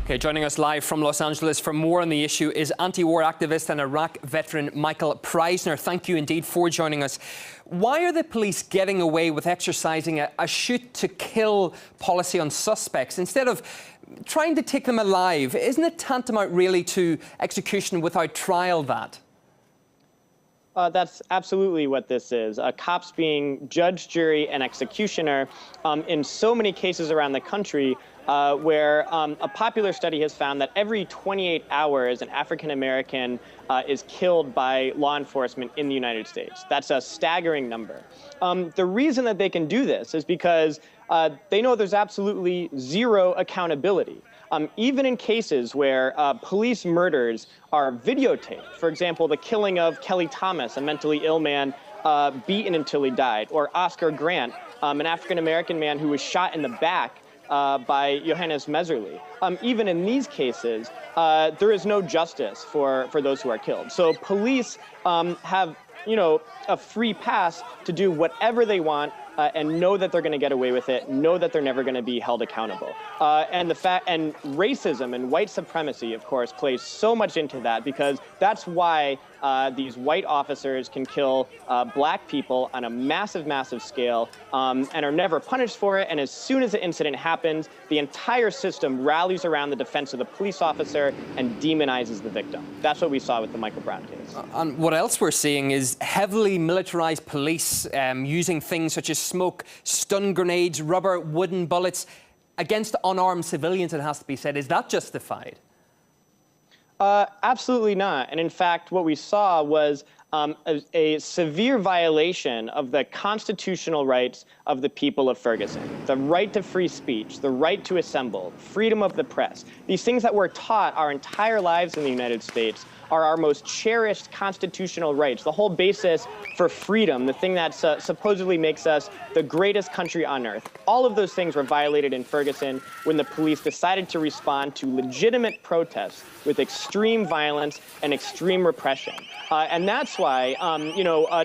Okay, joining us live from Los Angeles for more on the issue is anti-war activist and Iraq veteran Michael Preisner. Thank you indeed for joining us. Why are the police getting away with exercising a shoot-to-kill policy on suspects instead of trying to take them alive? Isn't it tantamount really to execution without trial, that? That's absolutely what this is. Cops being judge, jury, and executioner in so many cases around the country where a popular study has found that every 28 hours an African-American is killed by law enforcement in the United States. That's a staggering number. The reason that they can do this is because they know there's absolutely zero accountability. Even in cases where police murders are videotaped, for example, the killing of Kelly Thomas, a mentally ill man beaten until he died, or Oscar Grant, an African-American man who was shot in the back by Johannes Meserly. Even in these cases, there is no justice for those who are killed. So police have, a free pass to do whatever they want and know that they're going to get away with it, know that they're never going to be held accountable. And racism and white supremacy, of course, plays so much into that, because that's why these white officers can kill black people on a massive, massive scale and are never punished for it. And as soon as the incident happens, the entire system rallies around the defense of the police officer and demonizes the victim. That's what we saw with the Michael Brown case. And what else we're seeing is heavily militarized police using things such as smoke, stun grenades, rubber, wooden bullets against unarmed civilians, it has to be said. Is that justified? Absolutely not. And in fact, what we saw was a severe violation of the constitutional rights of the people of Ferguson. The right to free speech, the right to assemble, freedom of the press. These things that we're taught our entire lives in the United States are our most cherished constitutional rights, the whole basis for freedom, the thing that supposedly makes us the greatest country on earth. All of those things were violated in Ferguson when the police decided to respond to legitimate protests with extreme violence and extreme repression. And that's why,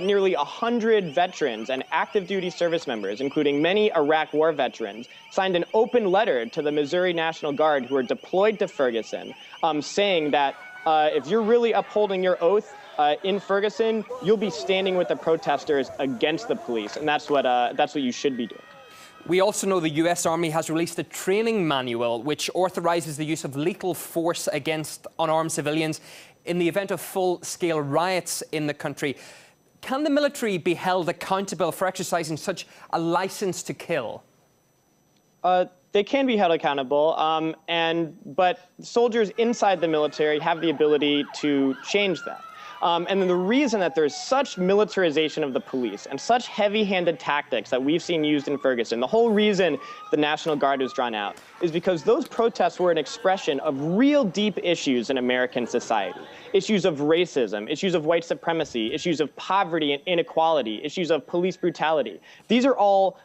nearly 100 veterans and active duty service members, including many Iraq war veterans, signed an open letter to the Missouri National Guard who are deployed to Ferguson, saying that if you're really upholding your oath in Ferguson, you'll be standing with the protesters against the police, and that's what you should be doing. We also know the US Army has released a training manual which authorizes the use of lethal force against unarmed civilians in the event of full-scale riots in the country. Can the military be held accountable for exercising such a license to kill? They can be held accountable, but soldiers inside the military have the ability to change that. And then the reason that there's such militarization of the police and such heavy-handed tactics that we've seen used in Ferguson, the whole reason the National Guard was drawn out, is because those protests were an expression of real deep issues in American society. Issues of racism, issues of white supremacy, issues of poverty and inequality, issues of police brutality. These are all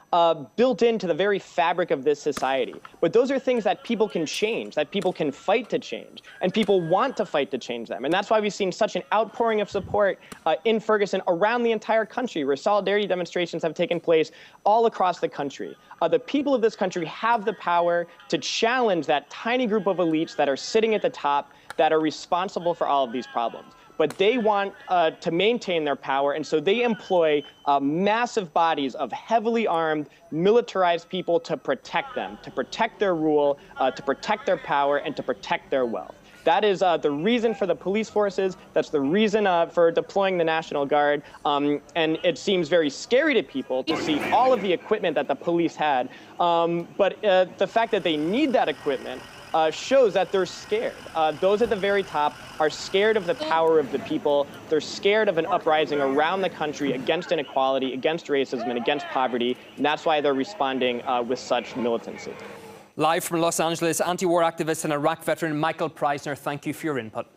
built into the very fabric of this society. But those are things that people can change, that people can fight to change, and people want to fight to change them. And that's why we've seen such an outpouring of support in Ferguson around the entire country, where solidarity demonstrations have taken place all across the country. The people of this country have the power to challenge that tiny group of elites that are sitting at the top that are responsible for all of these problems. But they want to maintain their power, and so they employ massive bodies of heavily armed, militarized people to protect them, to protect their rule, to protect their power, and to protect their wealth. That is the reason for the police forces. That's the reason for deploying the National Guard. And it seems very scary to people to see all of the equipment that the police had. But the fact that they need that equipment shows that they're scared. Those at the very top are scared of the power of the people. They're scared of an uprising around the country against inequality, against racism, and against poverty. And that's why they're responding with such militancy. Live from Los Angeles, anti-war activist and Iraq veteran Michael Preisner, thank you for your input.